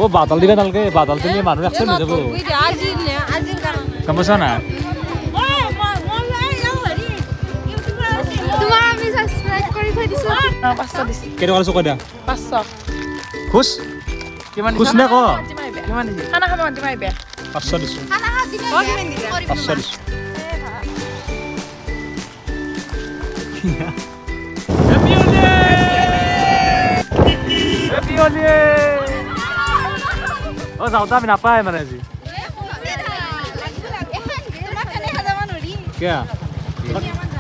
ও বাদল দিবা নালকে বাদল দিলে মানুহ একচন হৈ যাব কম পাইছা না তোমাৰ আমি সাবস্ক্ৰাইব কৰি থৈ দিছো 500 দিছি কেনে কল চক দিয়া 500 খুশ কিমান খুশ নে ক কিমান দিছি খানা খাব দিমাই বে 500 দিছো খানা খাব দিমাই কিমান দিছি 500 দিছো Happy Holi! Oh, যাওঁতে আমি নাপায় মানে আজি কিয়া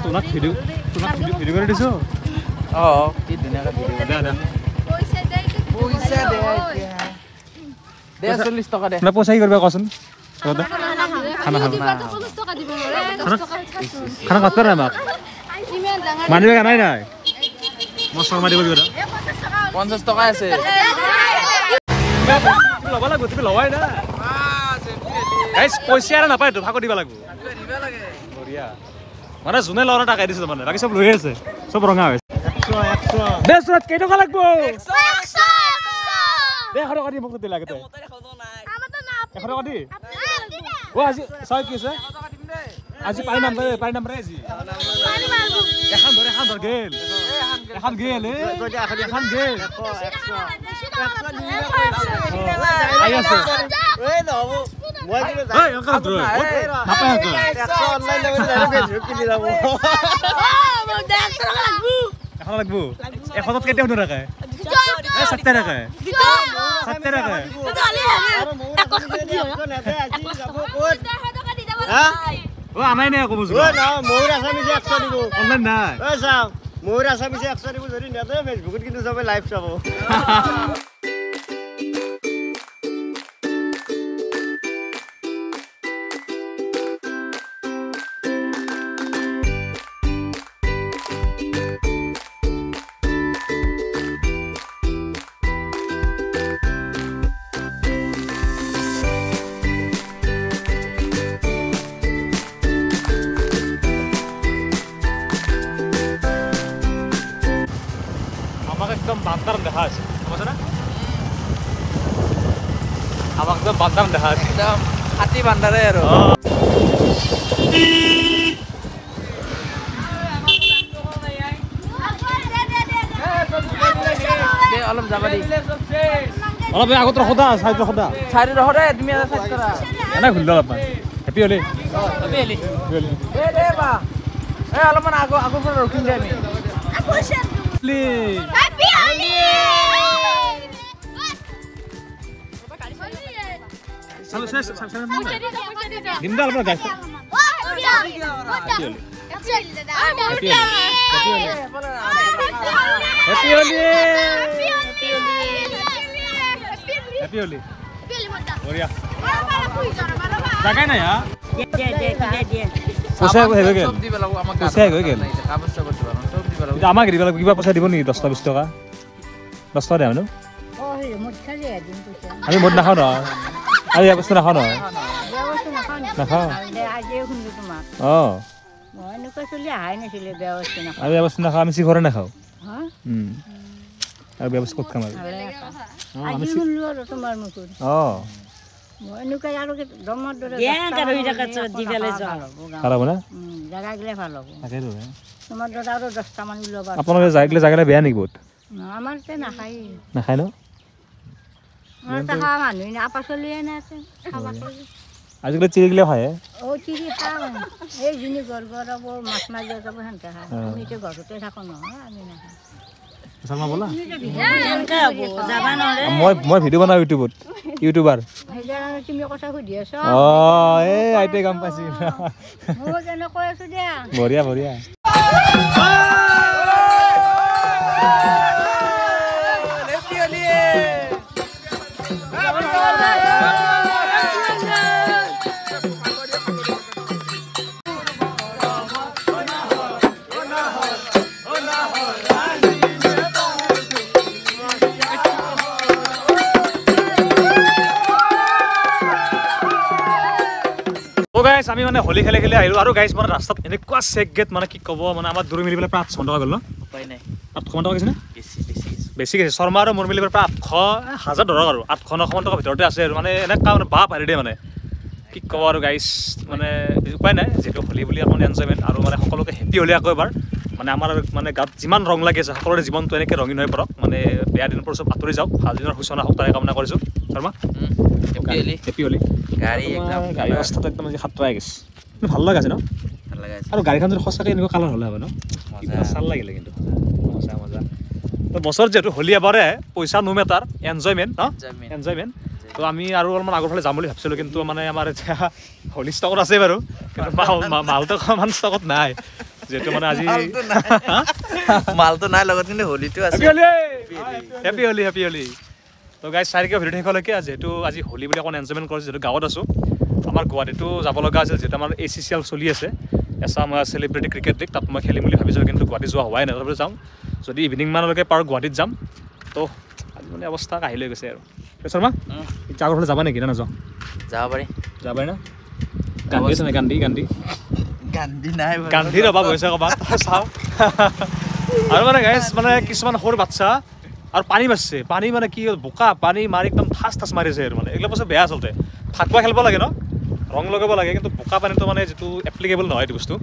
তোমাক ভিডিঅ' কৰি দিছো কি ধুনীয়াকৈ ভিডিঅ' দে 40 টকা দে না পইচা কি কৰিবা কচোন খানা খাব খানা খাব না আমাক মানিব নাই নাই মছলা মাৰিব দিব 50 টকা আছে ল'ব লাগিব তুমি লৱাই না গাইছ পইচা আৰু নাপায় তো ভাগ দিব লাগিব বঢ়িয়া মানে যোনে লৰা টাকা দিছে মানে বাকি সব লৈ আছে সব ৰঙা হৈছে 100 100 কেই টকা লাগিব 100 দে খৰ কৰি মোক দিলা কেতে এখন টকা দি ও আজি ছয় কি আছে আজি পাই নাম্বাৰ আজি এখন ধৰ গেল এখন গেল এখন গেল আই আছে এই নহব মই দিলে এই এখন ধৰ নাপায় এখন অনলাইন লৈ ফেসবুক কিনি যাব মোক 100 টকা লাগবো এখন লাগবো এখনত কেতে হন ৰাখে এ 70 টাকা 70 টাকা ও আমাই নাই কম ও না মোৰ আসামি 100 দিব অনলাইন নাই ও চাও মোৰ আসামি 100 দিব যদি নেদে ফেসবুকত কিন্তু সবে লাইভ চাব একদম বান্দার দেখা আছে বুঝছ না আমাক একদম বান্দার দেখা আছে একদম হাতী বান্দাৰে আৰু দে অলপ যাবা দি অলপ আগত ৰখা সাইড ৰখা চাৰি ৰহৰে তুমি এটা সাইড কৰা এনে ঘুল অলপ হেপি হলি দে বা এই অলপমান আগৰ পৰা ৰখিম দে আমি Happy Holi! Salu saya Gindal apa guys? Happy Holi! Happy Holi! Boria. Jaga na ya? Dia. Pose go hebe gel. সব দিব লাগব আমাক পইচা হৈ গেল কাগজ চাগজ দিব সব দিব লাগব আমাক দিব লাগিব কিবা পইচা দিব নি 10 20 টকা 10 টকা দেনো আমি মদ নাখাও না আমি বস্তু নাখাও না নাখাও অ আমি বস্তু নাখাও আমি ঘৰে নাখাও আৰু ব্যৱস্থা ক'ত খাম অ এনেকুৱা আৰু দমৰ দৰে খাৰাপ না জাগা গিলে ভাল হ'ব তাকে তো তোমাৰ দৰে আৰু 10টা মান ল'বা আপোনালোকে জাগলে বেয়া নেকি বহুত আমাৰ তে নাখায় নাখায় ন আমাৰ তে খাৱা মানুহ না পাচলিয়ে না আছে খাবা আজিকালি চিৰিগিলা খায় অ চিৰি খাওঁ এই যিনি গড় মাছ মাছ যাব হেনকা খায় আমি তো ঘৰতে থাকো নহয় আমি নাখাওঁ চালমা বলা যাবা নৰে মই ভিডিঅ' বনাও ইউটিউবাৰ তুমি কথা সুধি আছ অ এই আইতে কাম পাইছি মই কেনে কৈ আছো দিয়া বঢ়িয়া বঢ়িয়া গাইস আমি মানে হোলি খেলে আহিলো আৰু গাইস মানে ৰাস্তাত এনেকুৱা চেক গেট মানে কি কব মানে আমাৰ দূৰ মিলি পেলাই 5 ঘণ্টা গ'ল ন উপায় নাই 8 ঘণ্টা গৈছে না বেছি বেছি গৈছে শৰ্মা আৰু মোৰ মিলিবৰ প্ৰায় 800,000 ধৰক আৰু 800-900 টকাৰ ভিতৰতে আছে আৰু মানে এনেকুৱা মানে বাপ আৰি দিয়ে মানে কি ক'ব আৰু গাইছ মানে উপায় নাই যিহেতু হোলী বুলি অকণ এনজয়মেণ্ট আৰু মানে সকলোকে হেপী হ'লে আকৌ এবাৰ মানে আমাৰ মানে গাত যিমান ৰং লাগি আছে সকলোৰে জীৱনটো এনেকৈ ৰঙীন হৈ পৰক মানে বেয়া দিনৰ পৰা চব আঁতৰি যাওক ভাল দিনৰ সূচনা হওক তাৰে কামনা কৰিছোঁ শৰ্মা হেপী হ'লি গাড়ী অৱস্থাটো একদম আজি সাতৰাই গৈছে ভাল লগা আছে ন আৰু গাড়ীখন যদি সঁচাকৈ এনেকুৱা কালাৰ হ'লে হ'ব ন কিবা চাল লাগিলে কিন্তু মজা মজা তো বছৰত যিহেতু হোলী এবাৰে পইচা নো মেটাৰ এনজয়মেণ্ট ন এনজয়মেণ্ট তো আমি আৰু অলপমান আগৰ ফালে যাম বুলি ভাবিছিলোঁ কিন্তু মানে আমাৰ এতিয়া হোলী ষ্টকত আছে বাৰু কিন্তু মালটো অকণমান ষ্টকত নাই যেহেতু মানে আজি মালটো নাই লগত কিন্তু হোলীটো আছে হেপী হোলী তো গাইজ 4 ভিডিঅ' শেষলৈকে যিহেতু আজি হোলী বুলি অকণ এনজয়মেণ্ট কৰিছোঁ যিহেতু গাঁৱত আছোঁ আমাৰ গুৱাহাটীতো যাব লগা আছিল যিহেতু আমাৰ ACCL চলি আছে এছাম চেলিব্ৰিটি ক্ৰিকেট লীগ তাত মই খেলিম বুলি ভাবিছিলোঁ কিন্তু গুৱাহাটী যোৱা হোৱাই নাই তথাপিও যাম যদি ইভিনিং মানলৈকে পাৰোঁ গুৱাহাটীত যাম তো আজি মানে অৱস্থা কাহি লৈ গৈছে আৰু শৰ্মা এতিয়া আগৰ ফালে যাবা নেকি না নাযাওঁ যাব পাৰি না গান্ধী আছে নে গান্ধী নাই গান্ধীৰ অভাৱ হৈছে ক'ৰবাত চাওঁ আৰু মানে গাইজ মানে কিছুমান সৰু বাচ্ছা আৰু পানী মাৰিছে পানী মানে কি বোকা পানী মাৰি একদম ঠাচ মাৰিছে আৰু মানে এইবিলাক বস্তু বেয়া আচলতে ফাকুৱা খেলিব লাগে ন ৰং লগাব লাগে কিন্তু বোকা পানীটো মানে যিটো এপ্লিকেবল নহয় এইটো বস্তু